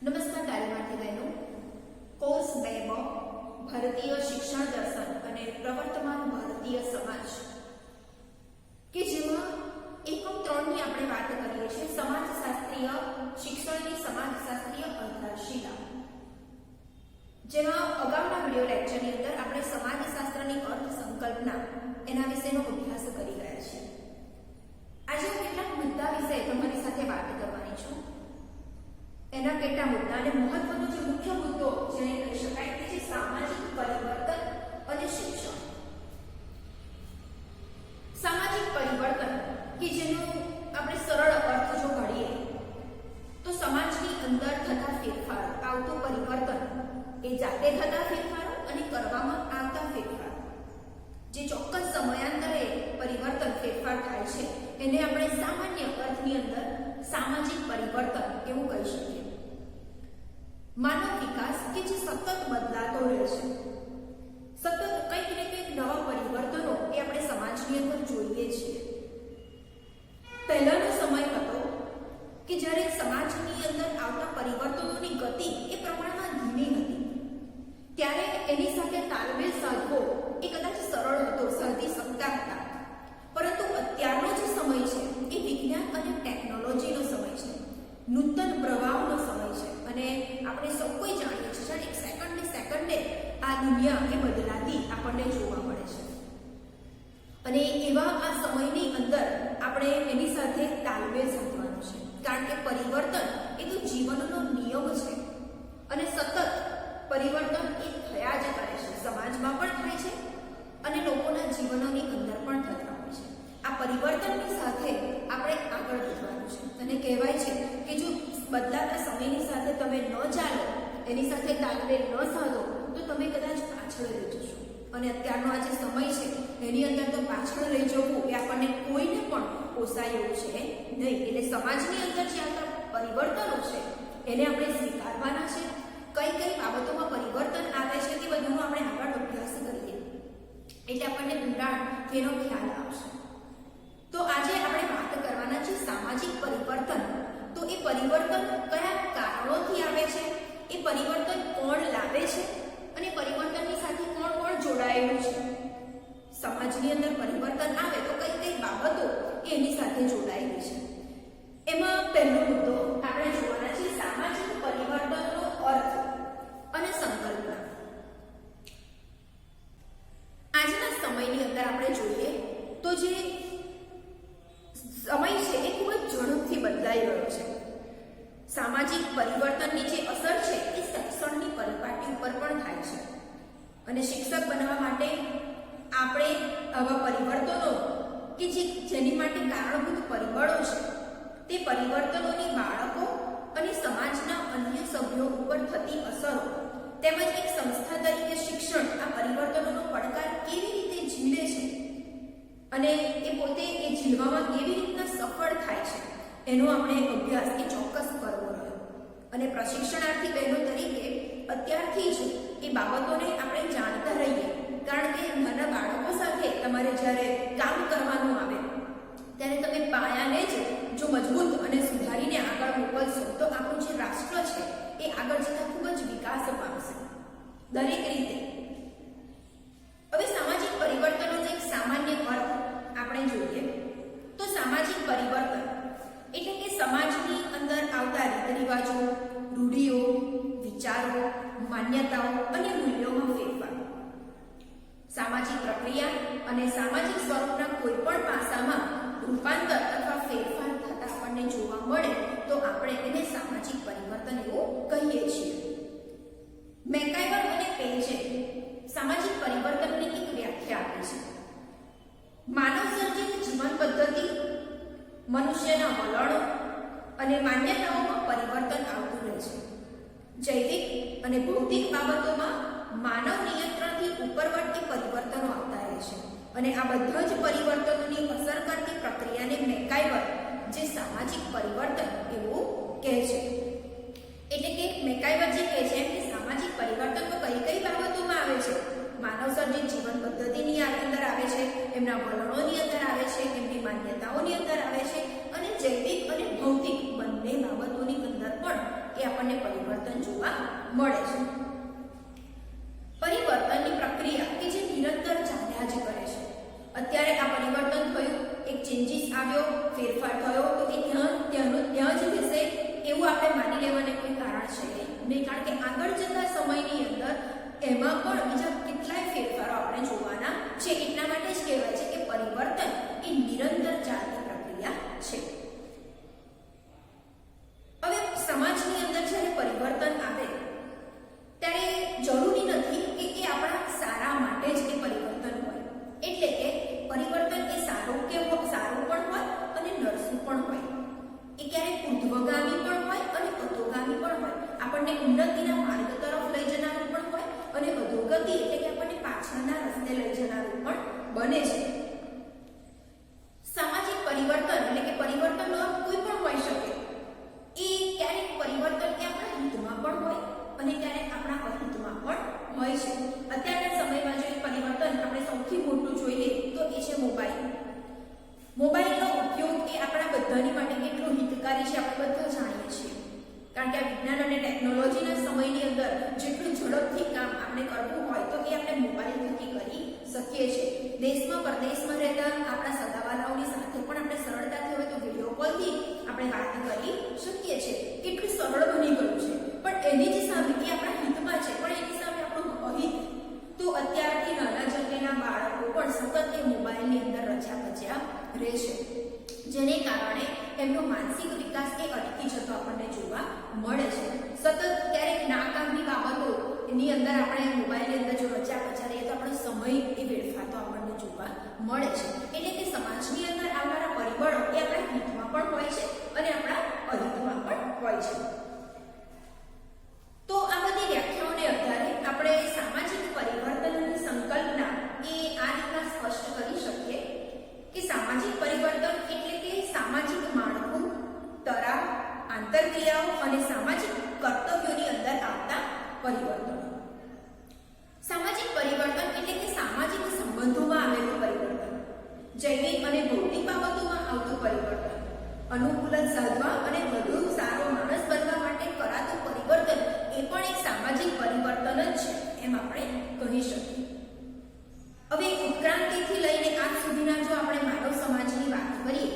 નમસ્કાર તાલીમાર્થી બહેનો, કોર્સ 2 ભારતીય શિક્ષણ દર્શન અને પ્રવર્તમાન ભારતીય સમાજ કે જેમાં એકમ 3 ની આપણે વાત કરીએ છીએ સમાજશાસ્ત્રીય શિક્ષણની સમાજશાસ્ત્રીય આધારશિલા, જેમાં અગાઉના વિડિયો લેક્ચરની અંદર આપણે સમાજશાસ્ત્રની અર્થ સંકલ્પના એના વિશેનો અભ્યાસ કરી રહ્યા છીએ. આજે હું કેટલાક મુદ્દા વિશે તમારી સાથે વાત કરવાની છું. એના કેટલા મુદ્દા અને મહત્વનો જે મુખ્ય મુદ્દો જેને કહી શકાય કે જે સામાજિક પરિવર્તન અને શિક્ષણ. સામાજિક પરિવર્તન કે જેનો આપણે સરળ અર્થ જો કાઢીએ તો સમાજની અંદર થતા ફેરફારો, આવતું પરિવર્તન એ જાતે થતા ફેરફારો અને કરવામાં આવતા ફેરફારો, જે ચોક્કસ સમયાંતરે પરિવર્તન ફેરફાર થાય છે એને આપણે સામાન્ય અર્થની અંદર સામાજિક પરિવર્તન એવું કહી શકીએ. માનવ વિકાસ કે જે સતત બદલાતો રહે છે, સતત કંઈક ને કંઈક નવા પરિવર્તનો એ આપણે સમાજની અંદર જોઈએ છીએ. પહેલાનો સમય હતો કે જ્યારે સમાજની અંદર આવતા પરિવર્તનોની ગતિ એ પ્રમાણમાં ધીમી હતી, ત્યારે એની સાથે તાલમેલ સાધવો એ કદાચ સરળ હતો, સાધી શકતા હતા. પરંતુ અત્યારનો જે સમય છે એ વિજ્ઞાન અને ટેકનોલોજીનો સમય છે, નૂતન પ્રવાહનો સમય છે અને આપણે સૌ કોઈ જાણીએ છીએ કે એક સેકન્ડે આ દુનિયા એ બદલાતી આપણને જોવા મળે છે. અને એવા આ સમયની અંદર આપણે એની સાથે તાલમેલ સાધવાનો છે, કારણ કે પરિવર્તન એ તો જીવનનો નિયમ છે અને સતત પરિવર્તન એ થયા જ કરે છે. સમાજમાં પણ થાય છે અને લોકોના જીવનોની અંદર પણ થતા હોય છે. આ પરિવર્તનની સાથે આપણે આગળ વધવાનું છે અને કહેવાય છે કે જો બદલાતા સમયની સાથે તમે ન ચાલો, એની સાથે તાલમેલ ન સાધો તો તમે કદાચ પાછળ રહી જશો. અને અત્યારનો આ જે સમય છે એની અંદર તો પાછળ રહી જવું એ આપણને કોઈને પણ પોસાય એવું છે નહીં. એટલે સમાજની અંદર જે આવતા પરિવર્તનો છે એને આપણે સ્વીકારવાના છે. કઈ કઈ બાબતોમાં પરિવર્તન આવે છે તે બધાનો આપણે આગળ અભ્યાસ કરીએ એટલે આપણને ઊંડાણ એનો ખ્યાલ આવશે. તો આજે આપણે વાત કરવાના છે સામાજિક પરિવર્તન. તો એ પરિવર્તન કયા કારણોથી આવે છે, એ પરિવર્તન કોણ લાવે છે અને પરિવર્તનની સાથે કોણ કોણ જોડાયેલું છે. સમાજની અંદર પરિવર્તન આવે તો કઈ કઈ બાબતો એની સાથે જોડાયેલી છે. એમાં પહેલો મુદ્દો આપણે જોવાના છે સામાજિક પરિવર્તનનો અર્થ અને સંકલ્પના. આજના સમયની અંદર આપણે જોઈએ તો જે સમય છે એ ખૂબ જ ઝડપથી બદલાઈ રહ્યો છે. સામાજિક પરિવર્તનની જે અસર છે એ શિક્ષણની પરિપાટી ઉપર પણ થાય છે અને શિક્ષક બનવા માટે આપણે આવા પરિવર્તનો કે જેની માટે કારણભૂત પરિબળો છે તે પરિવર્તનોની બાળકો અને સમાજના અન્ય સભ્યો ઉપર થતી અસરો તેમજ એક સંસ્થા તરીકે શિક્ષણ આ પરિવર્તનોનો પડકાર કેવી રીતે ઝીલે છે અને એ પોતે એ ઝીલવામાં કેવી રીતના સફળ થાય છે એનો આપણે અભ્યાસ એ ચોક્કસ કરવો રહ્યો. અને પ્રશિક્ષણાર્થી બહેનો તરીકે અત્યારથી જ એ બાબતોને આપણે જાણતા રહીએ, કારણ કે નાના બાળકો સાથે તમારે જ્યારે કામ કરવાનું આવે ત્યારે તમે પાયાને જ જો મજબૂત અને સુધારીને આગળ મોકલશો તો આપણું જે રાષ્ટ્ર છે એ આગળ જતાં ખૂબ જ વિકાસ પામશે દરેક રીતે. હવે સામાજિક પરિવર્તનનો એક સામાન્ય અર્થ આપણે જોઈએ તો સામાજિક પરિવર્તન એટલે કે સમાજની અંદર આવતા રીત રિવાજો, રૂઢિઓ, વિચારો, માન્યતાઓ અને મૂલ્યોમાં ફેરફાર. સામાજિક પ્રક્રિયા અને સામાજિક સ્વરૂપના કોઈ પણ પાસામાં રૂપાંતર અથવા ફેરફાર થતા આપણને જોવા મળે તો આપણે એને સામાજિક પરિવર્તન એવું કહીએ છીએ. મેકાઇવર અને પેજે સામાજિક પરિવર્તનની એક વ્યાખ્યા આપી છે. માનવ સર્જિત જીવન પદ્ધતિ, મનુષ્યના વલણો અને માન્યતાઓમાં પરિવર્તન આવતું રહે છે. જૈવિક અને ભૌતિક બાબતોમાં માનવ નિયંત્રણથી ઉપરવર્તી પરિવર્તનો આવતા રહે છે અને આ બધા જ પરિવર્તનોની અસર કરતી પ્રક્રિયાને મેકાઇવર જે સામાજિક પરિવર્તન એવું કહે છે. એટલે કે મેકાઇવર જે કહે છે કે સામાજિક પરિવર્તન તો કઈ કઈ બાબતોમાં આવે છે, માનવ સર્જિત જીવન પદ્ધતિની અંદર આવે છે, એમના વલણોની અંદર આવે છે, એમની માન્યતાઓની અંદર આવે છે અને જૈવિક અને ભૌતિક બંને બાબતોની અંદર પણ એ આપણને પરિવર્તન પરિવર્તન જોવા મળે છે. પરિવર્તનની પ્રક્રિયા કે જે નિરંતર ચાલ્યા જ કરે છે. અત્યારે આ પરિવર્તન થયું, એક ચેન્જીસ આવ્યો, ફેરફાર થયો, તો એ ત્યાં જ રહેશે એવું આપણે માની લેવાને કોઈ કારણ છે નહીં. કારણ કે આગળ જતા સમયની અંદર એમાં પણ બીજા કેટલાય ફેરફારો આપણે જોવાના છે. એટલા માટે જ કહેવાય છે કે પરિવર્તન એ નિરંતર ચાલતી પ્રક્રિયા છે. હવે સમાજની અંદર જ્યારે પરિવર્તન આવે ત્યારે જરૂરી નથી કે એ આપણા સારા માટે જ એ પરિવર્તન હોય. એટલે કે પરિવર્તન એ સારું પણ હોય અને નરસું પણ હોય. એ ક્યારેક ઉર્ધ્વગામી પણ હોય અને અધોગામી પણ હોય. આપણને ઉન્નતિના માર્ગ તરફ લઈ જનારું પણ હોય અને અધોગતિ એટલે કે આપણને પાછળના રસ્તે લઈ જનારું પણ બને છે. સામાજિક પરિવર્તન એટલે કે પરિવર્તનનો અર્થ કોઈ પણ હોઈ શકે. એ ક્યારેક પરિવર્તન એ આપણા હિતમાં પણ હોય અને ક્યારેક આપણા અહિતમાં પણ હોય છે. અત્યારના સમયમાં જો પરિવર્તન આપણે સૌથી મોટું જોઈએ તો એ છે મોબાઈલ. મોબાઈલનો ઉપયોગ એ આપણા બધાની માટે કેટલો હિતકારી છે આપણે બધા જાણીએ છીએ. કારણ કે આ વિજ્ઞાન અને ટેકનોલોજીના સમયની અંદર જેટલું ઝડપથી કામ આપણે કરવું હોય તો એ આપણે મોબાઈલ થકી કરી શકીએ છીએ. દેશમાં પરદેશમાં રહેતા આપણા સગાવાલાઓની સાથે પણ આપણે સરળતાથી હવે તો વિડીયો કોલથી આપણે વાત કરી શકીએ છીએ. કેટલું સરળ બની ગયું છે. પણ એની જ સામે એ આપણા હિતમાં છે, પણ એની સામે આપણું અહિત. તો અત્યારથી નાના જન્મેલા બાળકો પણ સતત એ મોબાઈલની અંદર રચ્યા પચ્યા રહે છે, જેને કારણે એમનો માનસિક વિકાસ એ અટકી જતો આપણને જોવા મળે છે. સતત ક્યારેક નાકામની બાબતોની અંદર આપણે મોબાઈલની અંદર જો રચ્યા પચ્યા રહીએ તો આપણો સમય એ વેડફાતો આપણને જોવા મળે છે. એટલે કે સમાજની અંદર આવનારા પરિબળો એ આપણા હિતમાં પણ હોય છે અને આપણા અહિતમાં પણ હોય છે. તો આ બધી વ્યાખ્યાઓને આધારે આપણે સામાજિક પરિવર્તનની સંકલ્પના એ આ રીતના સ્પષ્ટ કરી શકીએ કે સામાજિક પરિવર્તન એટલે કે સામાજિક માળખું, તરાવ, આંતરક્રિયાઓ અને સામાજિક કર્તવ્યોની અંદર આવતા પરિવર્તનો. સામાજિક પરિવર્તન એટલે કે સામાજિક સંબંધોમાં આવેલું પરિવર્તન, જૈવિક અને ભૌતિક બાબતોમાં આવતું પરિવર્તન, અનુકૂલન સાધવા અને વધુ સારો માણસ બનવા માટે કરાતું પરિવર્તન એ પણ એક સામાજિક પરિવર્તન જ છે એમ આપણે કહી શકીએ. હવે ઉત્ક્રાંતિથી લઈને આજ સુધીના જો આપણે માનવ સમાજની વાત કરીએ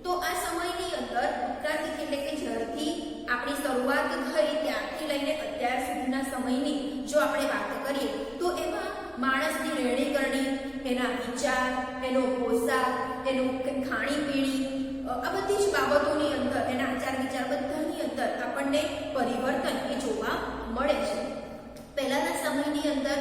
તો આ સમયની અંદર ઉત્ક્રાંતિ એટલે કે જ્યારથી આપણી શરૂઆત થઈ ત્યારથી લઈને અત્યાર સુધીના સમયની જો આપણે વાત કરીએ તો એમાં માણસની રહેણીકરણી, એના વિચાર, એનો પોશાક, એનું ખાણીપીણી, આ બધી જ બાબતોની અંદર એના આચાર વિચાર બધાની અંદર આપણને પરિવર્તન એ જોવા મળે છે. પહેલાના સમયની અંદર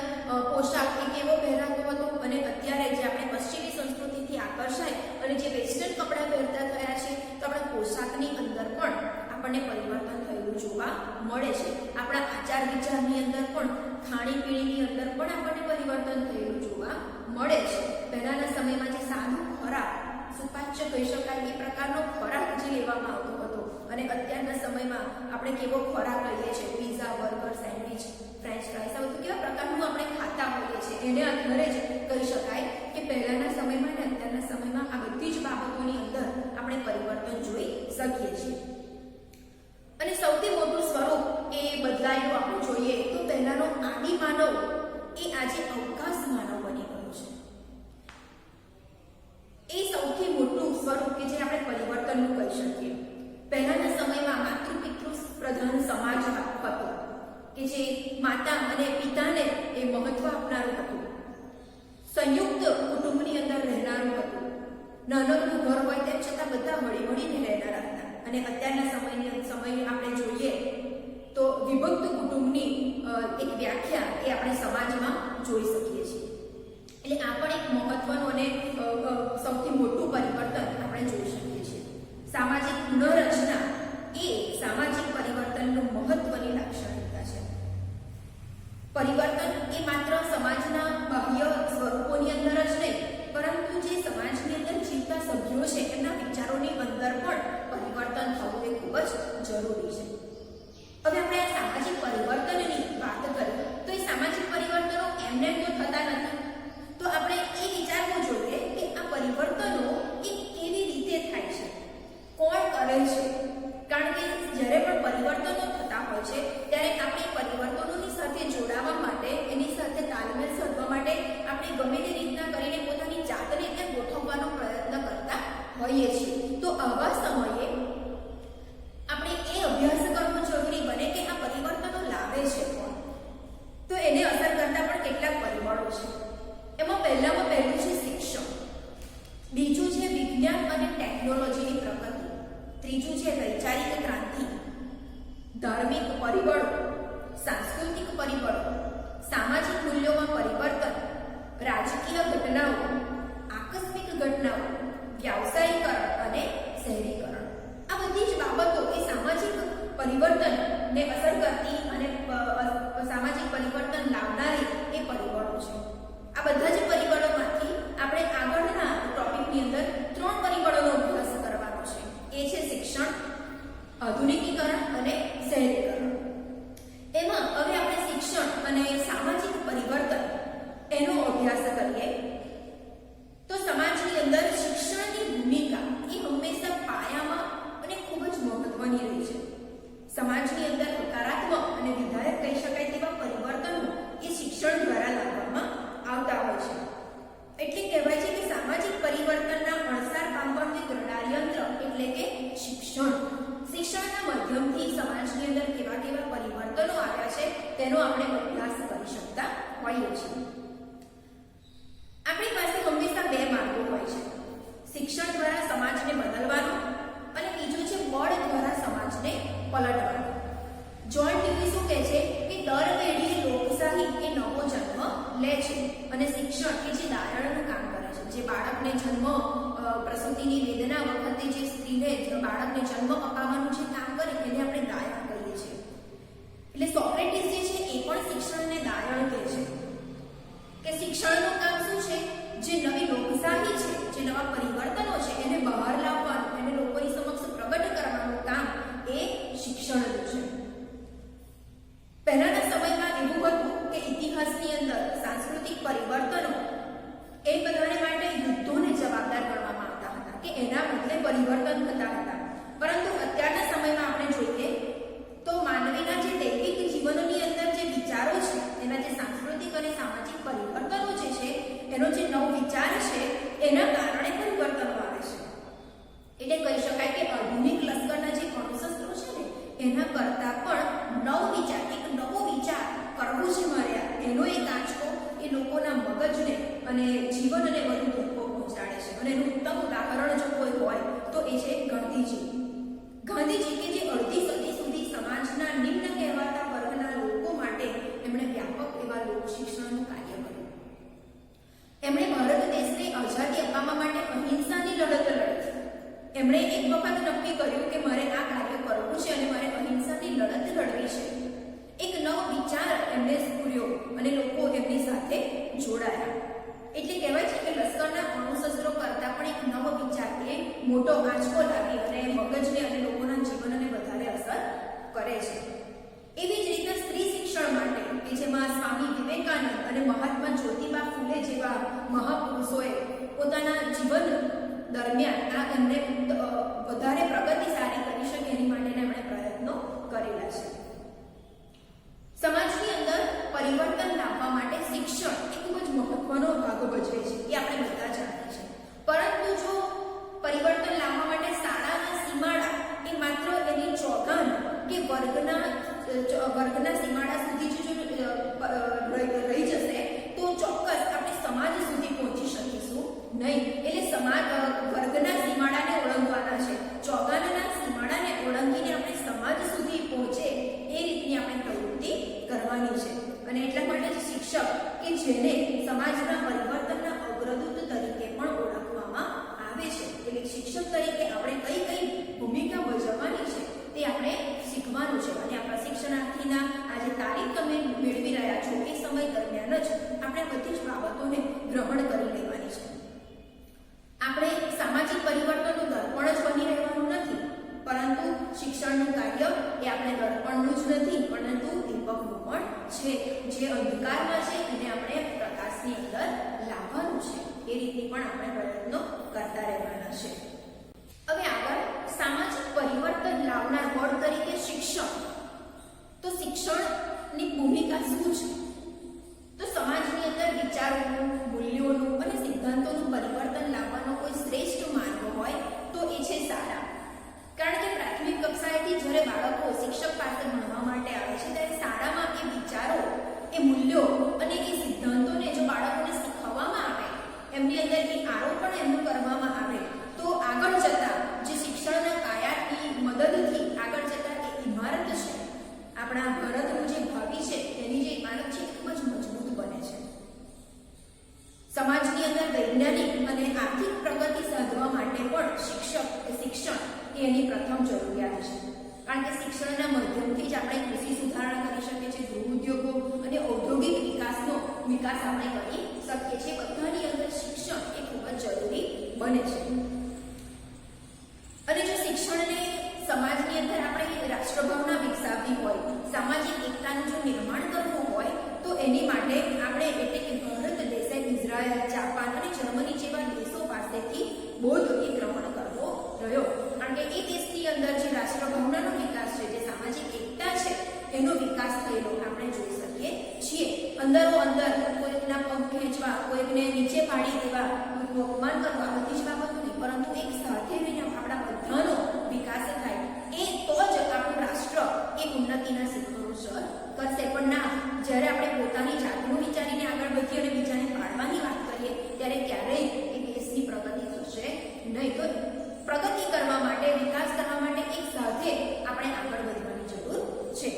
પોશાક એ કેવો પહેરાતો હતો અને અત્યારે જે આપણે પશ્ચિમી સંસ્કૃતિથી આકર્ષાય અને જે વેસ્ટર્ન કપડાં પહેરતા થયા છે તો આપણા પોશાકની અંદર પણ આપણને પરિવર્તન થયેલું જોવા મળે છે. આપણા આચાર વિચારની અંદર પણ, ખાણીપીણીની અંદર પણ આપણને પરિવર્તન થયેલું જોવા મળે છે. પહેલાના સમયમાં જે સાદું ખોરાક, સુપાચ્ય કહી શકાય એ પ્રકારનો ખોરાક જે લેવામાં આવતો હતો અને અત્યારના સમયમાં આપણે કેવો ખોરાક લઈએ છીએ, pizza, burger, sandwich, French fries, આ બધું કેવા પ્રકારનું આપણે ખાતા હોઈએ છીએ એને આધારે જ કહી શકાય કે પહેલાના સમયમાં અને અત્યારના સમયમાં આ બધી જ બાબતોની અંદર આપણે પરિવર્તન જોઈ શકીએ છીએ. અને સૌથી મોટું સ્વરૂપ એ બદલાયેલું આપણે જોઈએ તો પહેલાનો આદિ માનવ એ આજે અવકાશ માનવ બની ગયો છે. એ સૌથી મોટું સ્વરૂપ કે જે આપણે પરિવર્તનનું કહી શકીએ. પહેલાના સમયમાં માતૃપિતૃ પ્રધાન સમાજ હતો કે જે માતા અને પિતાને એ મહત્વ આપનારું હતું. સંયુક્ત કુટુંબની અંદર રહેનારું હતું. નાનકડું ઘર હોય તેમ છતાં બધા મળીને રહેનારા હતા. અને અત્યારના સમય આપણે જોઈએ તો વિભક્ત કુટુંબની એક વ્યાખ્યા એ આપણે સમાજમાં જોઈ શકીએ છીએ. એટલે આ પણ એક મહત્વનું અને સૌથી મોટું પરિવર્તન આપણે જોઈ શકીએ છીએ. સામાજિક પુનઃરચના એ સામાજિક પરિવર્તનનું મહત્વની લાક્ષણિકતા છે. પરિવર્તન એ માત્ર સમાજના બાહ્ય સ્વરૂપોની અંદર જ નહીં પરંતુ જે સમાજની અંદર જીવતા સભ્યો છે એમના વિચારોની અંદર પણ પરિવર્તન થવું એ ખૂબ જ જરૂરી છે. હવે આપણે આ સામાજિક પરિવર્તનની વાત કરીએ તો એ સામાજિક પરિવર્તનો એમને તો થતા નથી. તો આપણે એ વિચારવું જોઈએ કે આ પરિવર્તનો એ કેવી રીતે થાય છે, કોણ કરે છે. કારણ કે જ્યારે પણ પરિવર્તનો થતા હોય છે ત્યારે હોઈએ છીએ, તો આવા સમયે આપણે એ અભ્યાસ કરવો જરૂરી બને કે આ પરિવર્તનો લાવે છે કોણ, તો એને અસર કરતા પણ કેટલાક પરિબળો છે. એમાં પહેલું છે શિક્ષણ, બીજું છે વિજ્ઞાન અને ટેકનોલોજીની પ્રગતિ, ત્રીજું છે વૈચારિક ક્રાંતિ, ધાર્મિક પરિબળો, સાંસ્કૃતિક પરિબળો, સામાજિક મૂલ્યોમાં પરિવર્તન, રાજકીય ઘટનાઓ, આકસ્મિક ઘટનાઓ, વ્યાવસાયીકરણ અને શહેરીકરણ. આ બધી જ બાબતો એ સામાજિક પરિવર્તનને અસર કરતી અને સામાજિક પરિવર્તન લાવનારી એ પરિબળો છે. આ બધા જ પરિબળોમાંથી આપણે આગળના ટોપિકની અંદર 3 પરિબળોનો અભ્યાસ કરવાનો છે. એ છે શિક્ષણ, આધુનિકીકરણ અને શહેરીકરણ. એમાં હવે આપણે શિક્ષણ અને સામાજિક પરિવર્તન એનો અભ્યાસ કરીએ તો સમાજની અંદર શિક્ષણની ભૂમિકા એ હંમેશા પાયામાં અને ખૂબ જ મહત્વની રહી છે. સમાજની અંદર હકારાત્મક અને વિધાયક કહી શકાય તેવા પરિવર્તનો એ શિક્ષણ દ્વારા લાવવામાં આવતા હોય છે. એટલે કહેવાય છે કે સામાજિક પરિવર્તનના અણસાર પામવાનું ગ્રહણયંત્ર એટલે કે શિક્ષણ. શિક્ષણના માધ્યમથી સમાજની અંદર કેવા પરિવર્તનો આવ્યા છે તેનો આપણે અભ્યાસ કરી શકતા હોઈએ છીએ. આપણી પાસે હંમેશા 2 માર્ગો હોય છે, શિક્ષણ દ્વારા સમાજને બદલવાનો અને બીજું છે બળ દ્વારા સમાજને પલટવાનો. જ્હોન ડ્યુઈ શું કહે છે કે દર પેઢીએ લોકશાહી એ નવો જન્મ લે છે અને શિક્ષણ કે જે દાયણનું કામ કરે છે, જે બાળકને જન્મ પ્રસૂતિની વેદના વખતે જે સ્ત્રીને બાળકને જન્મ અપાવવાનું જે કામ કરે એને આપણે દાયણ કહીએ છીએ. એટલે સોક્રેટિસ જે છે એ પણ શિક્ષણને દાયણ કહે છે કે શિક્ષણનું કામ શું છે, જે નવી લોકશાહી છે, જે નવા પરિવર્તનો છે એને બહાર લાવવાનું, એને લોકોની સમક્ષ પ્રગટ કરવાનું કામ એ શિક્ષણનું છે. પહેલાના સમયમાં એવું હતું કે ઇતિહાસની અંદર સાંસ્કૃતિક પરિવર્તનો એ બધાને માટે યુદ્ધોને જવાબદાર ગણવામાં આવતા હતા કે એના બદલે પરિવર્તન થતા હતા. પરંતુ અત્યારના સમયમાં આપણે જોઈએ તો માનવીના જે દૈનિક જીવનની અંદર જે વિચારો છે, એના જે સાંસ્કૃતિક અને સામાજિક પરિવર્તનો જે છે, એનો જે નવો વિચાર છે એના કારણે પરિવર્તનો આવે છે. એટલે કહી શકાય કે આધુનિક લશ્કરના જે અણુશસ્ત્રો છે ને એના કરતા પણ નવો વિચાર કરવો છે મારે, એનો એક આંચકો એ લોકોના મગજને અને જીવનને વધુ ધક્કો પહોંચાડે છે. અને એનું ઉત્તમ ઉદાહરણ જો કોઈ હોય તો એ છે ગાંધીજી કે જે અડધી સદી સુધી સમાજના નિમ્ન કહેવાતા વર્ગના લોકો માટે એમણે વ્યાપક એવા લોક શિક્ષણનું કાર્ય કર્યું. એમણે ભારત દેશને આઝાદી અપાવવા માટે અહિંસાની લડત લડી. એમણે એક વખત નક્કી કર્યું કે મારે આ કાર્ય કરવું છે અને મારે અહિંસાની લડત લડવી છે. એક નવો વિચાર એમણે સ્ફુર્યો અને લોકો એમની સાથે જોડાયા. એટલે કહેવાય છે કે લશ્કરના અણુશસ્ત્રો કરતા પણ એક નવો વિચાર એ મોટો આંચકો લાવી અને મગજને અને લોકોના જીવનને વધારે અસર કરે છે. એવી જ રીતે સ્ત્રી શિક્ષણ માટે કે જેમાં સ્વામી વિવેકાનંદ અને મહાત્મા જ્યોતિબા ફૂલે જેવા મહાપુરુષોએ પોતાના જીવન દરમિયાન આ એમને વધારે પ્રગતિ સારી કરી શકે એની માટેના એમણે પ્રયત્નો કરેલા છે. સમાજની અંદર પરિવર્તન લાવવા માટે શિક્ષણ એ ખૂબ જ મહત્વનો ભાગ ભજવે છે, એ આપણે બધા જાણીએ છીએ. પરંતુ જો પરિવર્તન લાવવા માટે શાળાના સીમાડા એ માત્ર એની ચોગાન કે વર્ગના સીમાડા સુધી જો રહી જશે તો ચોક્કસ આપણે સમાજ સુધી પહોંચી શકીશું નહીં. એટલે વર્ગના સીમાડાને ઓળંગવાના છે, ચોગાનના સીમાડાને ઓળંગીને આપણે સમાજ સુધી પહોંચે એ રીતની આપણે પ્રવૃત્તિ કરવાની છે. અને એટલા માટે જ શિક્ષક કે જેને સમાજના પરિવર્તનના અગ્રદૂત તરીકે પણ ઓળખવામાં આવે છે, એટલે શિક્ષક તરીકે આપણે કઈ ભૂમિકા ભજવવાની છે તે આપણે શીખવાનું છે. અને આ પ્રશિક્ષણાર્થીના આજે તાલીમ તમે મેળવી રહ્યા છો એ સમય દરમિયાન જ આપણે બધી જ બાબતોને ગ્રહણ કરી લેવાની છે. આપણે સામાજિક પરિવર્તનનું દર્પણ જ બની રહેવાનું નથી, પરંતુ શિક્ષણનું કાર્ય એ આપણે દર્પણનું જ નથી પરંતુ દીપકનું પણ છે. જે અંધકારમાં છે એને આપણે પ્રકાશની અંદર લાવવાનું છે. એ રીતે પણ આપણે પ્રયત્નો કરતા રહેવાના છે. હવે આગળ સામાજિક પરિવર્તન લાવનાર બળ તરીકે શિક્ષણ. તો શિક્ષણની ભૂમિકા શું છે? તો સમાજની અંદર વિચારોનું, મૂલ્યોનું અને સિદ્ધાંતોનું પરિવર્તન લાવવાનો કોઈ શ્રેષ્ઠ માર્ગ હોય એ એની પ્રથમ જરૂરિયાત છે. કારણ કે શિક્ષણના માધ્યમથી જ આપણે કૃષિ સુધારણા કરી શકીએ છીએ, ગૃહ ઉદ્યોગો અને ઔદ્યોગિક વિકાસ આપણે કરી શકીએ છીએ. બધાની અંદર શિક્ષણ એ ખૂબ જ જરૂરી બને છે. અને જો શિક્ષણને સમાજની અંદર આપણે રાષ્ટ્રભાવના વિકસાવવી હોય, સામાજિક એકતાનું જો નિર્માણ કરવું હોય, તો એની માટે આપણે એટલે કે ભારત દેશે ઇઝરાયલ, જાપાન અને જર્મની જેવા દેશો પાસેથી બોધ એ ગ્રહણ કરવો રહ્યો. કારણ કે એ દેશની અંદર જે રાષ્ટ્રભાવનાનો વિકાસ છે, જે સામાજિક એકતા છે, એનો વિકાસ થયેલો આપણે જોઈ શકીએ છીએ. અંદરો અંદર કોઈકના પગ ખેંચવા, કોઈકને નીચે પાડી દેવા, કોઈકનું અપમાન કરવા, બધી જ બાબતો નહીં, પરંતુ એક સાથે રહીને આપણા બધાનો વિકાસ થાય, એ તો જ આપણું રાષ્ટ્ર એ ઉન્નતિના શિખરો સર કરશે. પણ ના, જ્યારે આપણે પોતાની જાતનું વિચારીને આગળ વધીએ અને બીજાને પાડવાની વાત કરીએ, ત્યારે ક્યારેય એ દેશની પ્રગતિ થશે નહીં. તો પ્રગતિ કરવા માટે, વિકાસ કરવા માટે એક સાથે આપણે આગળ વધવાની જરૂર છે.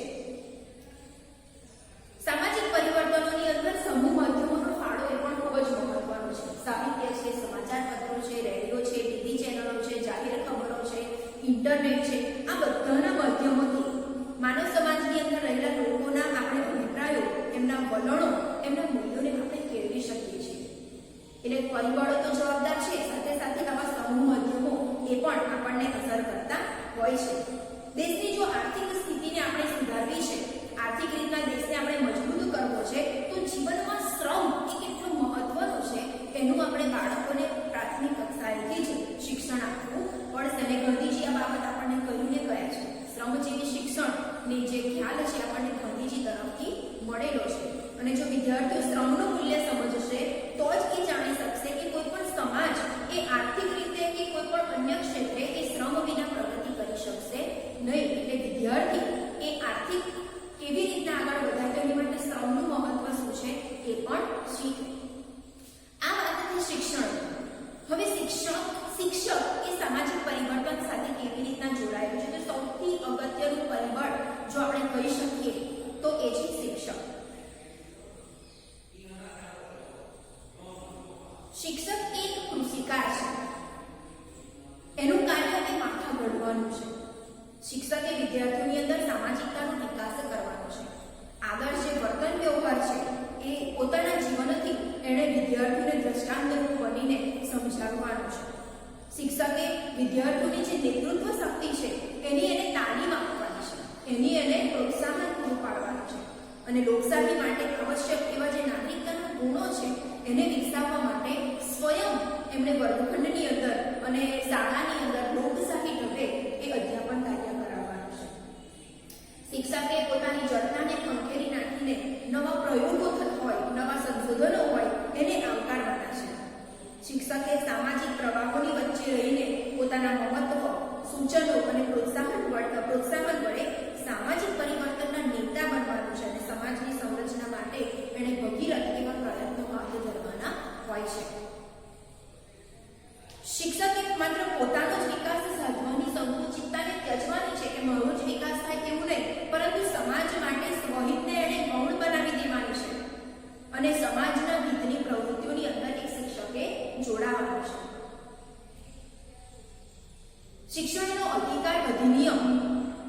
સામાજિક પરિવર્તનોની અંદર સમૂહ માધ્યમોનો ફાળો એ પણ ખૂબ જ મહત્વનો છે. સાહિત્ય છે, સમાચાર પત્રો છે, રેડિયો છે, ટીવી ચેનલો છે, જાહેર ખબરો છે, ઇન્ટરનેટ છે, આ બધાના માધ્યમોથી માનવ સમાજની અંદર રહેલા લોકોના આપણે અભિપ્રાયો, એમના વલણો, એમના મૂલ્યોને આપણે કેળવી શકીએ છીએ. એટલે પરિબળો તો જવાબદાર છે, સાથે સાથે આવા સમૂહ માધ્યમો એ પણ આપણને અસર કરતા હોય છે. દેશની જો આર્થિક સ્થિતિને આપણે સુધારવી છે, આર્થિક રીતના દેશને આપણે મજબૂત કરવો છે, તો જીવનમાં શ્રમ એ કેટલું મહત્વનું છે એનું આપણે બાળકોને પ્રાથમિક કક્ષાએથી જ શિક્ષણ આપવું પડશે. અને ગાંધીજી આ બાબત આપણને કહીને ગયા છે. શ્રમજીવી શિક્ષણની જે ખ્યાલ છે આપણને ગાંધીજી તરફથી મળેલો છે. અને જો વિદ્યાર્થીઓ શ્રમનું મૂલ્ય સમજશે, તો જ એ જાણી શકશે કે કોઈ પણ સમાજ એ આર્થિક રીતે કે કોઈ પણ અન્ય ક્ષેત્રે એ શ્રમ વિના પ્રગતિ કરી શકશે નહીં. એટલે વિદ્યાર્થી એ આર્થિક કેવી રીતના આગળ વધાય, તેની માટે શ્રમનું મહત્વ શું છે એ પણ શીખે. આ વાત હતી શિક્ષણ. હવે શિક્ષક એ સામાજિક પરિવર્તન સાથે કેવી રીતના જોડાયેલું છે, તો સૌથી અગત્યનું પરિબળ જો આપણે કહી શકીએ તો એ છે શિક્ષક. શિક્ષક એક કૃષિકાર છે. એનું કાર્ય એ માથા ઘડવાનું છે. શિક્ષકે વિદ્યાર્થીઓની અંદર સામાજિકતાનો વિકાસ કરવાનો છે. આગળ જે વર્તન વ્યવહાર છે એ પોતાના જીવનથી એણે વિદ્યાર્થીઓને દ્રષ્ટાંતરૂપ બનીને સમજાવવાનું છે. શિક્ષકે વિદ્યાર્થીઓની જે નેતૃત્વ શક્તિ છે એની એને તાલીમ આપવાની છે, એની એને પ્રોત્સાહન પૂરું પાડવાનું છે. અને લોકશાહી માટે આવશ્યક એવા જે નાગરિકતાના ગુણો છે એને વિકસાવવા માટે સ્વયં એમણે વર્ગખંડની અંદર અને શાળાની અંદર લોકશાહી ઢબે એ અધ્યાપન કાર્ય કરાવવાનું છે. શિક્ષકે પોતાની જડતાને ખંખેરી નાખીને નવા પ્રયોગો થતા હોય, નવા સંશોધનો હોય એને આવકારવાના છે. શિક્ષકે સામાજિક પ્રવાહોની વચ્ચે રહીને પોતાના મહત્વ, સૂચનો અને પ્રોત્સાહન વડે સામાજિક પરિવર્તનના નેતા બનવાનું છે. અને સમાજની સંરચના માટે એણે ભગીરથ એવા પ્રયત્નો હાથ ધરવાના હોય છે. શિક્ષકે માત્ર પોતાનો જ વિકાસ સાધવાની સંકુચિતતાને ત્યજવાની છે કે મારો જ વિકાસ થાય એવું નહીં, પરંતુ સમાજ માટે સ્વહિતને એણે ગૌણ બનાવી દેવાની છે. અને સમાજના હિતની પ્રવૃત્તિઓની અંદર એક શિક્ષકે જોડાવાનું છે. શિક્ષણનો અધિકાર અધિનિયમ,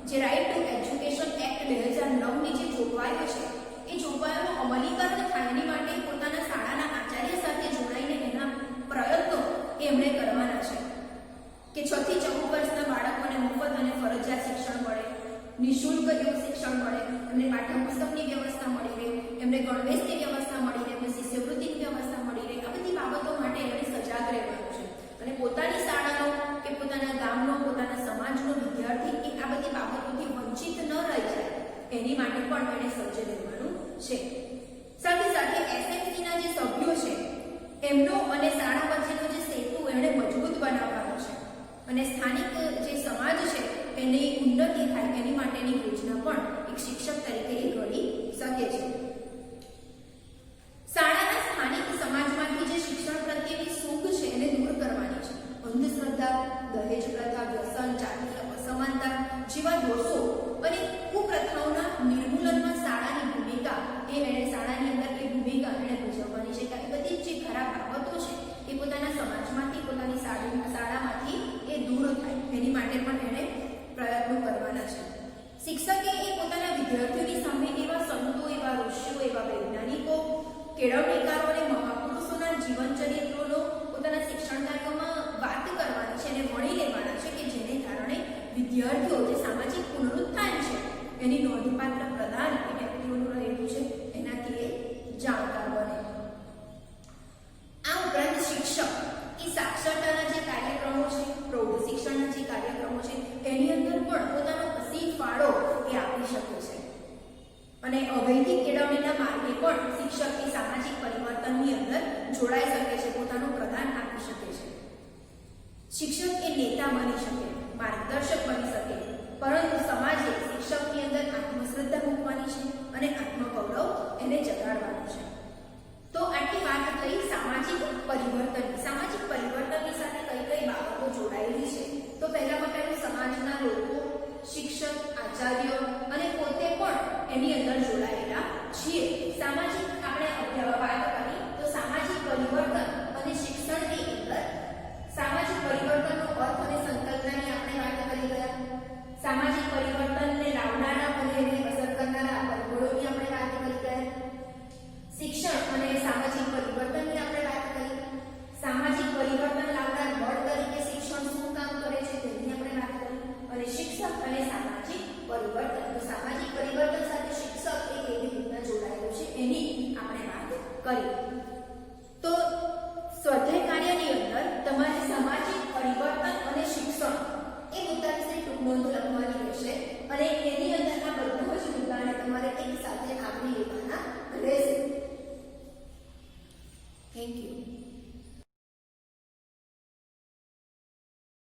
જે રાઇટ ટુ એજ્યુકેશન એક્ટ 2009ની જે જોગવાઈઓ છે, એ જોગવાઈઓનું અમલીકરણ થાય એની માટે પોતાના શાળાના આચાર્ય સાથે જોડાઈને એના પ્રયત્નો એમણે કરવાના છે કે 6 થી 14 વર્ષના બાળકોને મફત અને ફરજિયાત શિક્ષણ મળે, નિઃશુલ્ક એવું શિક્ષણ મળે, એમને પાઠ્યપુસ્તકની વ્યવસ્થા મળી રહે, એમને ગણવેશની વ્યવસ્થા મળી રહે, એમને શિષ્યવૃત્તિની વ્યવસ્થા મળી રહે. આ બધી બાબતો માટે એમણે સજાગ રહેવાનું છે. અને પોતાની શાળાનો કે પોતાના ગામનો, પોતાના સમાજનો વિદ્યાર્થી એ આ બધી બાબતોથી વંચિત ન રહી જાય એની માટે પણ એણે સજ્જ રહેવાનું છે. સાથે સાથે એસએમસીના જે સભ્યો છે એમનો અને શાળા વચ્ચેનો જે સેતુ એણે મજબૂત બનાવવાનો છે. અને સ્થાનિક જે સમાજ છે એની ઉન્નતિ થાય એની માટેની યોજના પણ એક શિક્ષક તરીકે એ ઘડી શકે છે. શાળાના સ્થાનિક સમાજમાંથી જે શિક્ષણ પ્રત્યેની સૂગ છે એને દૂર કરવાની છે. અંધશ્રદ્ધા, દહેજ પ્રથા, વ્યસન, જાતીય અસમાનતા જેવા દોષો અને કુપ્રથાઓના નિર્મૂલનમાં શાળાની ભૂમિકા એણે શાળાની અંદર એ ભૂમિકા એણે ભજવવાની છે. કે બધી જે ખરાબ બાબતો છે એ પોતાના સમાજમાંથી, પોતાની શાળામાંથી એ દૂર થાય એની માટે પણ કેળવણીકારો અને મહાપુરુષોના જીવન ચરિત્રોનો પોતાના શિક્ષણ કાર્યોમાં વાત કરવાની છે અને વણી લેવાના છે કે જેને કારણે વિદ્યાર્થીઓ જે સામાજિક પુનરુત્થાન છે એની નોંધપાત્ર પ્રદાન એ વ્યક્તિઓનું રહેલું છે એનાથી એ જાણકાર બને. આ ઉપરાંત શિક્ષક એ સાક્ષરતાના જે કાર્યક્રમો છે, પ્રૌઢ શિક્ષણના જે કાર્યક્રમો છે એની અંદર પણ પોતાનો અસીમ ફાળો એ આપી શકે છે અને અવૈધિક કેળવણીના માર્ગે પણ શિક્ષક એ સામાજિક પરિવર્તનની અંદર જોડાઈ શકે છે, પોતાનું પ્રદાન આપી શકે છે. શિક્ષક એ નેતા બની શકે, માર્ગદર્શક બની શકે, પરંતુ સમાજે શિક્ષકની અંદર આત્મશ્રદ્ધા મૂકવાની છે અને આત્મગૌરવ એને જગાડવાનું છે. તો આટલી વાત થઈ સામાજિક પરિવર્તનની. સામાજિક પરિવર્તનની સાથે કઈ કઈ બાબતો જોડાયેલી છે? તો પહેલામાં પહેલું સમાજના લોકો, શિક્ષક, આચાર્ય અને પોતે પણ એની અંદર જોડાયેલા છીએ. સામાજિક આપણે વાત કરી તો સામાજિક પરિવર્તન અને શિક્ષણની અંદર સામાજિક પરિવર્તનનો અર્થ અને સંકલ્પનાની આપણે વાત કરી ગયા. સામાજિક પરિવર્તનને લાવનારા અને એને અસર કરનારા પરિબળોની આપણે વાત કરી ગયા. શિક્ષણ અને સામાજિક પરિવર્તનની આપણે વાત કરી. સામાજિક પરિવર્તન લાવનાર બળ તરીકે શિક્ષણ શું કામ કરે છે તેની આપણે વાત કરી. અને શિક્ષક અને સામાજિક પરિવર્તન, તો સામાજિક પરિવર્તન સાથે શિક્ષક એ કેવી રીતના જોડાયેલું છે એની આપણે વાત કરી.